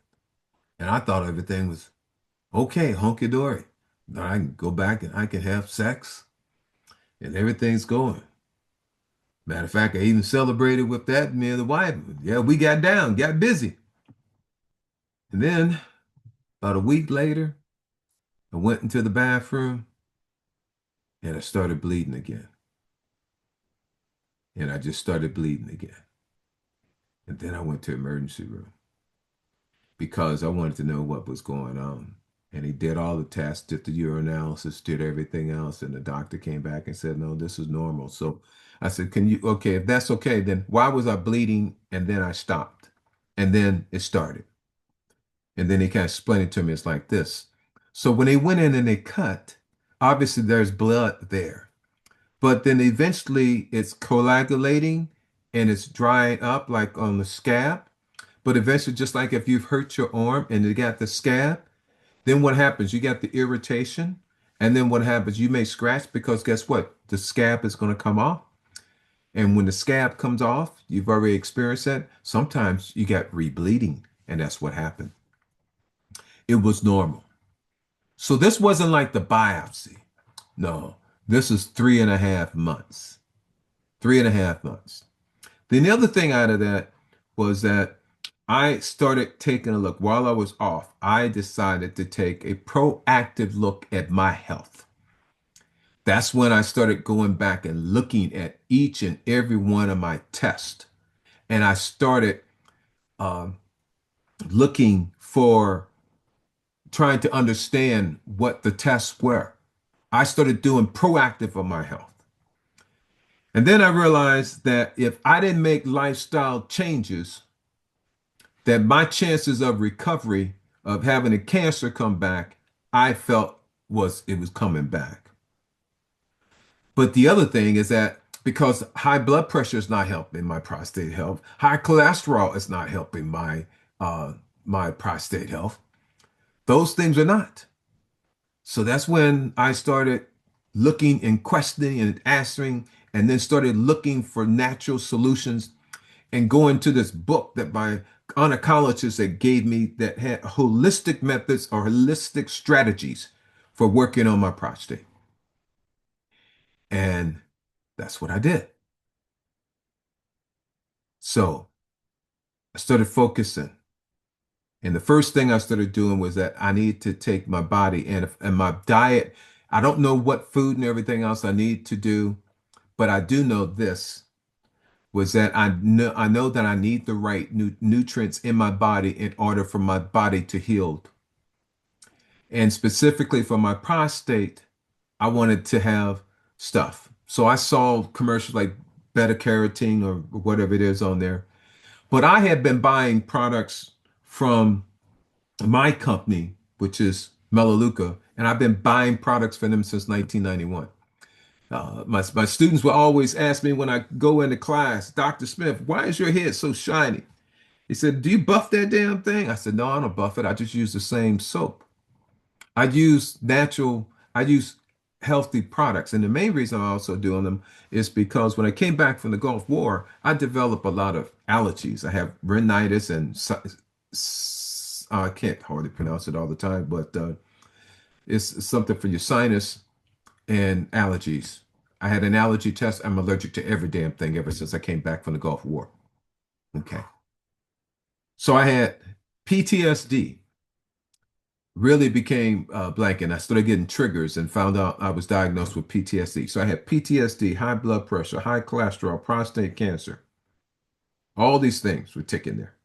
And I thought everything was okay, hunky dory. I can go back and I can have sex and everything's going. Matter of fact, I even celebrated with that, me and the wife. Yeah, we got down, got busy. And then about a week later, I went into the bathroom and I started bleeding again. And I just started bleeding again. And then I went to emergency room because I wanted to know what was going on. And he did all the tests, did the urinalysis, did everything else. And the doctor came back and said, no, this is normal. So I said, okay, if that's okay, then why was I bleeding? And then I stopped. And then it started. And then he kind of explained it to me. It's like this. So when they went in and they cut, obviously there's blood there. But then eventually it's coagulating and it's drying up like on the scab. But eventually, just like if you've hurt your arm and you got the scab, then what happens? You got the irritation. And then what happens? You may scratch because guess what? The scab is going to come off. And when the scab comes off, you've already experienced that. Sometimes you got rebleeding, and that's what happened. It was normal. So this wasn't like the biopsy. No, this is 3.5 months. 3.5 months. Then the other thing out of that was that I started taking a look while I was off. I decided to take a proactive look at my health. That's when I started going back and looking at each and every one of my tests. And I started looking for trying to understand what the tests were. I started doing proactive on my health. And then I realized that if I didn't make lifestyle changes, that my chances of recovery of having a cancer come back, I felt it was coming back. But the other thing is that because high blood pressure is not helping my prostate health. High cholesterol is not helping my prostate health. Those things are not. So that's when I started looking and questioning and answering, and then started looking for natural solutions and going to this book that my oncologist that gave me that had holistic methods or holistic strategies for working on my prostate. And that's what I did. So I started focusing. And the first thing I started doing was that I need to take my body and my diet. I don't know what food and everything else I need to do, but I do know this was that I know that I need the right nutrients in my body in order for my body to heal. And specifically for my prostate, I wanted to have stuff. So I saw commercials like beta carotene or whatever it is on there. But I had been buying products from my company, which is Melaleuca, and I've been buying products for them since 1991. My students will always ask me when I go into class, Dr. Smith, why is your head so shiny? He said, do you buff that damn thing? I said, no, I don't buff it. I just use the same soap. I use healthy products. And the main reason I'm also doing them is because when I came back from the Gulf War, I developed a lot of allergies. I have rhinitis and I can't hardly pronounce it all the time, but it's something for your sinus and allergies. I had an allergy test. I'm allergic to every damn thing ever since I came back from the Gulf War. Okay. So I had PTSD, really became blank, and I started getting triggers and found out I was diagnosed with PTSD. So I had PTSD, high blood pressure, high cholesterol, prostate cancer. All these things were ticking there.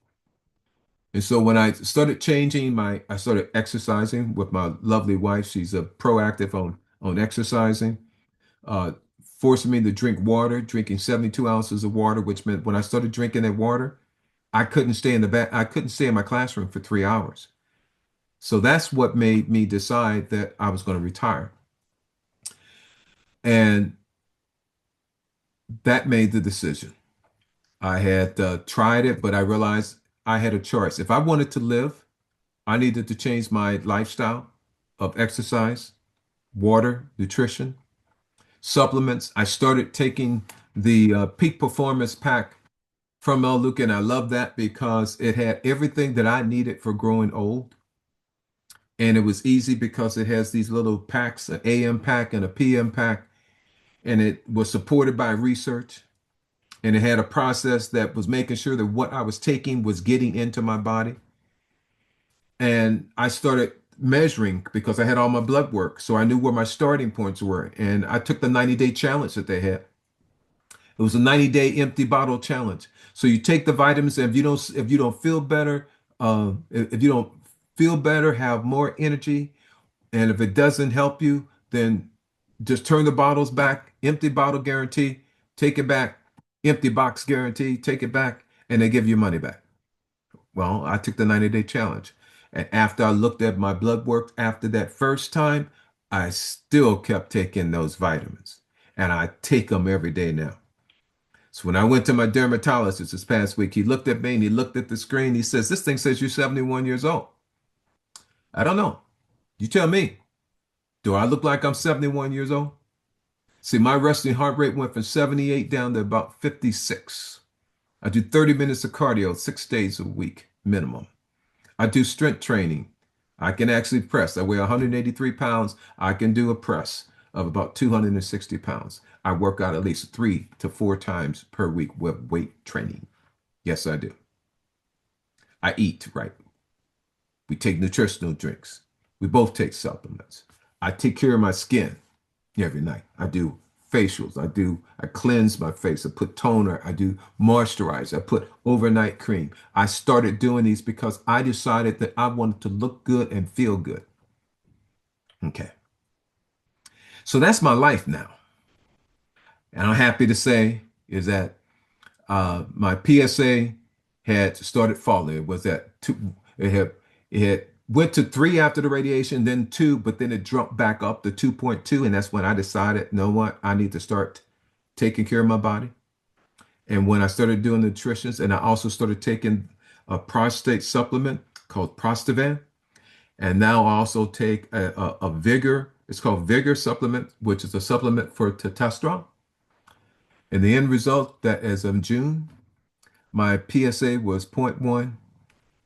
And so when I started I started exercising with my lovely wife. She's a proactive on exercising, uh, forcing me to drink water, drinking 72 ounces of water, which meant when I started drinking that water, I couldn't stay in my classroom for 3 hours. So that's what made me decide that I was going to retire. And that made the decision. I had tried it, but I realized I had a choice. If I wanted to live, I needed to change my lifestyle of exercise, water, nutrition, supplements. I started taking the Peak Performance Pack from El Luca, and I love that because it had everything that I needed for growing old. And it was easy because it has these little packs, an AM pack and a PM pack, and it was supported by research. And it had a process that was making sure that what I was taking was getting into my body. And I started measuring because I had all my blood work. So I knew where my starting points were. And I took the 90-day challenge that they had. It was a 90-day empty bottle challenge. So you take the vitamins, and if you don't feel better, if you don't feel better, have more energy, and if it doesn't help you, then just turn the bottles back. Empty bottle guarantee, take it back. Empty box guarantee, take it back, and they give you money back. Well, I took the 90-day challenge. And after I looked at my blood work after that first time, I still kept taking those vitamins. And I take them every day now. So when I went to my dermatologist this past week, he looked at me and he looked at the screen. He says, this thing says you're 71 years old. I don't know. You tell me. Do I look like I'm 71 years old? See, my resting heart rate went from 78 down to about 56. I do 30 minutes of cardio 6 days a week minimum. I do strength training. I can actually press. I weigh 183 pounds. I can do a press of about 260 pounds. I work out at least 3 to 4 times per week with weight training. Yes, I do. I eat right. We take nutritional drinks. We both take supplements. I take care of my skin every night. I do facials. I cleanse my face. I put toner. I do moisturize. I put overnight cream. I started doing these because I decided that I wanted to look good and feel good. Okay. So that's my life now. And I'm happy to say is that my PSA had started falling. It was at two. It had went to 3 after the radiation, then 2, but then it dropped back up to 2.2, and that's when I decided, you know what, I need to start taking care of my body. And when I started doing nutrition, and I also started taking a prostate supplement called Prostavan. And now I also take a Vigor, it's called Vigor supplement, which is a supplement for testosterone. And the end result that as of June, my PSA was zero point 0.1.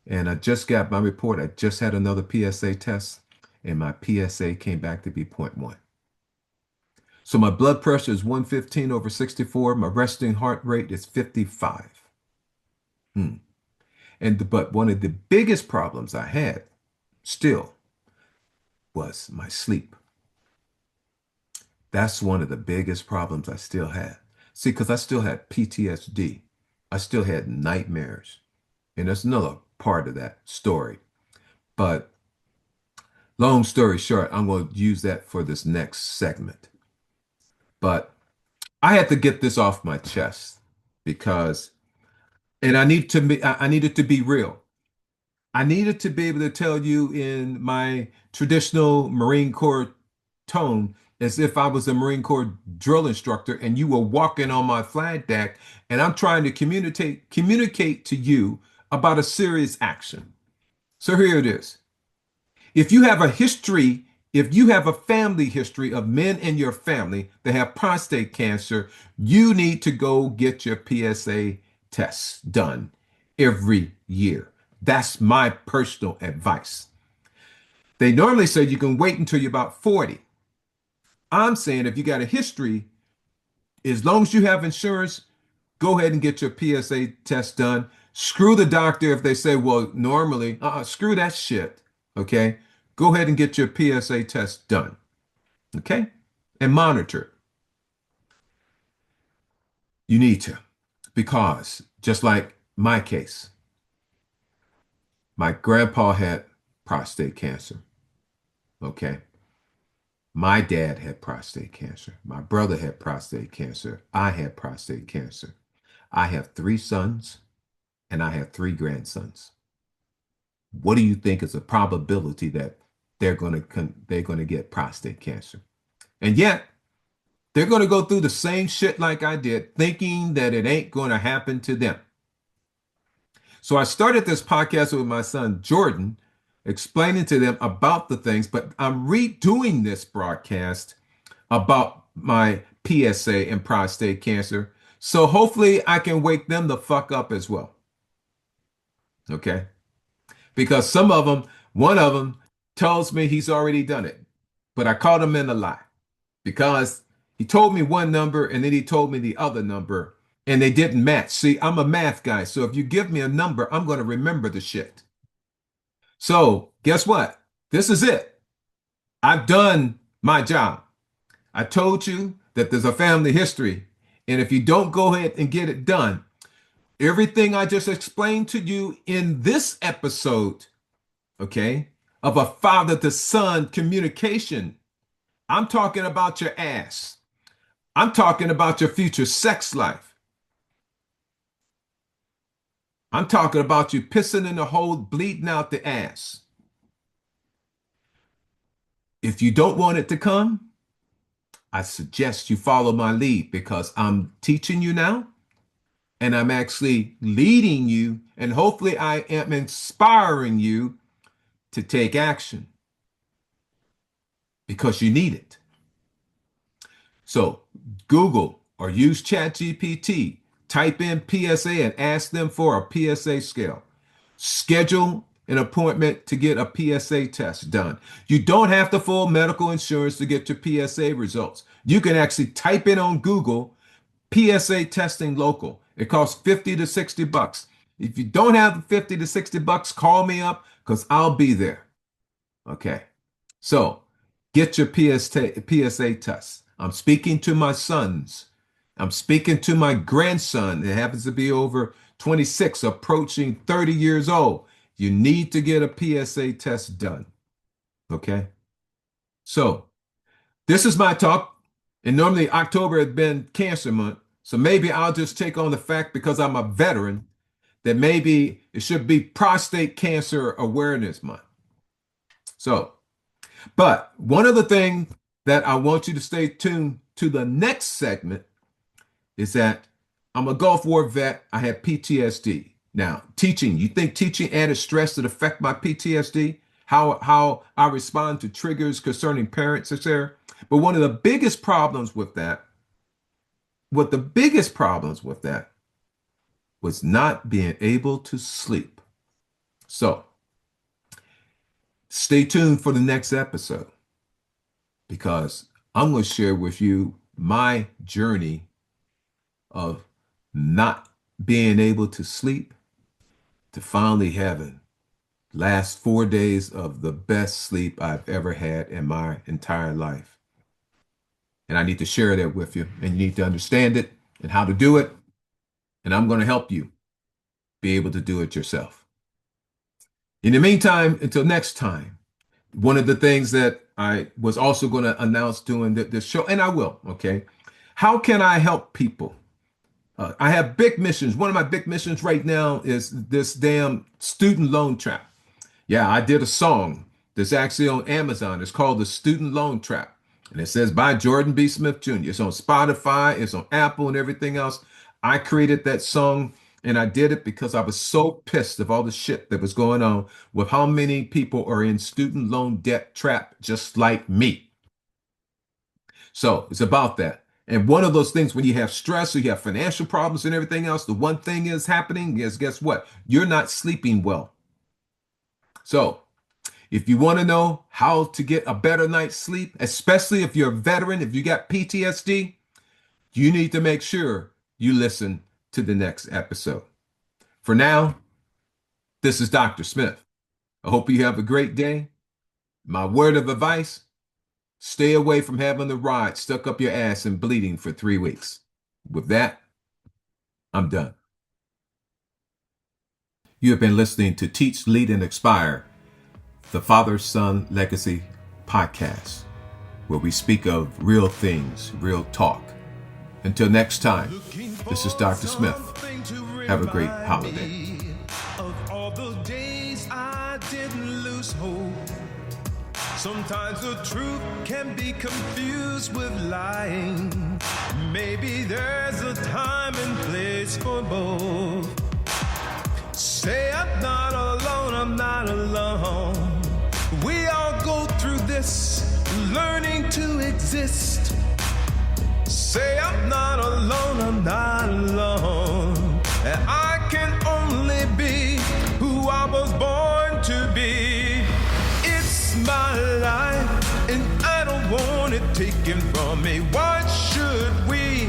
And I just got my report. I just had another PSA test, and my PSA came back to be zero point 0.1. So my blood pressure is 115 over 64. My resting heart rate is 55. Hmm. But one of the biggest problems I had still was my sleep. That's one of the biggest problems I still had. See, because I still had PTSD. I still had nightmares. And there's another part of that story. But long story short, I'm going to use that for this next segment. But I had to get this off my chest because, and I needed to be real. I needed to be able to tell you in my traditional Marine Corps tone, as if I was a Marine Corps drill instructor and you were walking on my flight deck, and I'm trying to communicate to you about a serious action. So here it is. If you have a history, if you have a family history of men in your family that have prostate cancer, you need to go get your PSA tests done every year. That's my personal advice. They normally say you can wait until you're about 40. I'm saying if you got a history, as long as you have insurance, go ahead and get your PSA test done. Screw the doctor if they say, well, normally, screw that shit. Okay. Go ahead and get your PSA test done. Okay. And monitor it. You need to, because just like my case, my grandpa had prostate cancer. Okay. My dad had prostate cancer. My brother had prostate cancer. I had prostate cancer. I have 3 sons and I have 3 grandsons. What do you think is the probability that they're going to get prostate cancer? And yet, they're going to go through the same shit like I did, thinking that it ain't going to happen to them. So I started this podcast with my son Jordan, explaining to them about the things, but I'm redoing this broadcast about my PSA and prostate cancer. So hopefully I can wake them the fuck up as well. Okay? Because one of them tells me he's already done it, but I caught him in a lie because he told me one number and then he told me the other number and they didn't match. See, I'm a math guy. So if you give me a number, I'm going to remember the shit. So guess what? This is it. I've done my job. I told you that there's a family history. And if you don't go ahead and get it done, everything I just explained to you in this episode, okay, of a father to son communication, I'm talking about your ass. I'm talking about your future sex life. I'm talking about you pissing in the hole, bleeding out the ass. If you don't want it to come, I suggest you follow my lead because I'm teaching you now and I'm actually leading you, and hopefully I am inspiring you to take action because you need it. So Google or use ChatGPT, type in PSA and ask them for a PSA scale. Schedule an appointment to get a PSA test done. You don't have the full medical insurance to get your PSA results. You can actually type in on Google PSA testing local. It costs 50 to 60 bucks. If you don't have 50 to 60 bucks, call me up because I'll be there. Okay. So get your PSA tests. I'm speaking to my sons. I'm speaking to my grandson that happens to be over 26, approaching 30 years old. You need to get a PSA test done. Okay. So this is my talk. And normally October has been Cancer Month. So maybe I'll just take on the fact, because I'm a veteran, that maybe it should be Prostate Cancer Awareness Month. So, but one of the things that I want you to stay tuned to the next segment, is that I'm a Gulf War vet. I had PTSD. Now, teaching, you think teaching added stress that affect my PTSD? How I respond to triggers concerning parents, etc. But one of the biggest problems with that, what the biggest problems with that was not being able to sleep. So stay tuned for the next episode because I'm going to share with you my journey of not being able to sleep to finally having last 4 days of the best sleep I've ever had in my entire life. And I need to share that with you, and you need to understand it and how to do it. And I'm going to help you be able to do it yourself. In the meantime, until next time, one of the things that I was also going to announce during this show, and I will, okay? How can I help people? I have big missions. One of my big missions right now is this damn student loan trap. Yeah, I did a song that's actually on Amazon. It's called The Student Loan Trap. And it says by Jordan B. Smith Jr. It's on Spotify, it's on Apple and everything else. I created that song and I did it because I was so pissed of all the shit that was going on with how many people are in student loan debt trap just like me. So it's about that. And one of those things when you have stress or you have financial problems and everything else, the one thing is happening is guess what? You're not sleeping well. So if you want to know how to get a better night's sleep, especially if you're a veteran, if you got PTSD, you need to make sure you listen to the next episode. For now, this is Dr. Smith. I hope you have a great day. My word of advice, stay away from having the rod stuck up your ass and bleeding for 3 weeks. With that, I'm done. You have been listening to Teach, Lead, and Expire, the Father-Son Legacy podcast, where we speak of real things, real talk. Until next time, this is Dr. Smith. Have a great holiday. Of all the days I didn't lose hope. Sometimes the truth can be confused with lying. Maybe there's a time and place for both. Say I'm not alone, I'm not alone. We all go through this, learning to exist. Say I'm not alone, I'm not alone. And I can only be who I was born to be. It's my life, and I don't want it taken from me. Why should we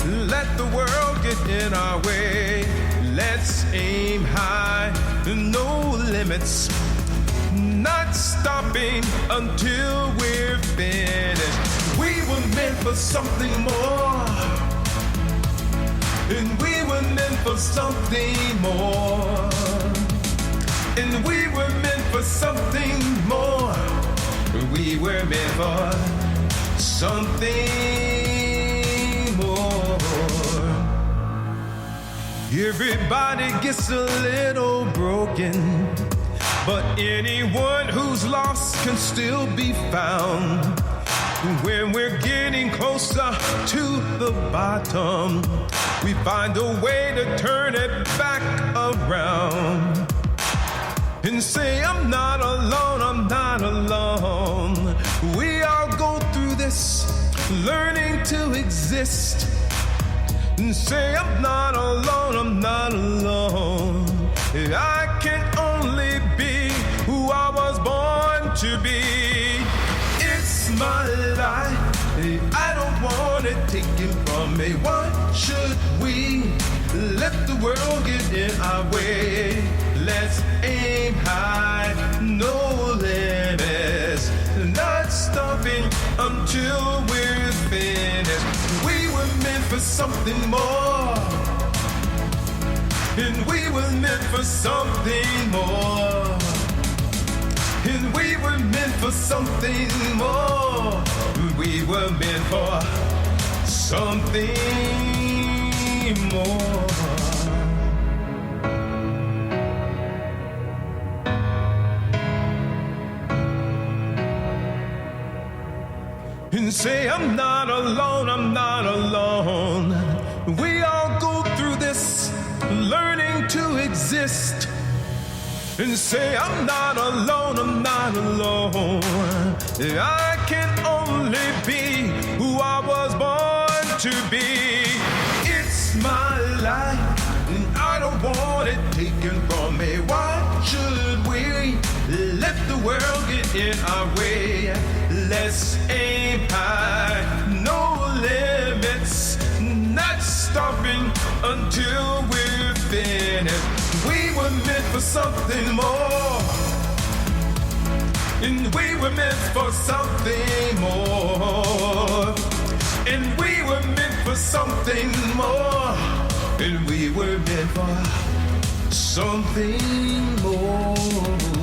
let the world get in our way? Let's aim high, no limits. Not stopping until we're finished. We were meant for something more. And we were meant for something more. And we were meant for something more. We were meant for something more. Everybody gets a little broken, but anyone who's lost can still be found. When we're getting closer to the bottom, we find a way to turn it back around and say, I'm not alone, I'm not alone. We all go through this, learning to exist. And say, I'm not alone, I'm not alone. I can only be who I was born to be. It's my life, I don't want it taken from me. Why should we let the world get in our way? Let's aim high, no limits. Not stopping until we're finished. We were meant for something more. And we were meant for something more. And we were meant for something more. We were meant for something more. And say, I'm not alone, I'm not alone. exist and say I'm not alone, I'm not alone. I can only be who I was born to be. It's my life and I don't want it taken from me. Why should we let the world get in our way? Let's aim high, no limits, not stopping until we're finished. We were meant for something more, and we were meant for something more, and we were meant for something more, and we were meant for something more.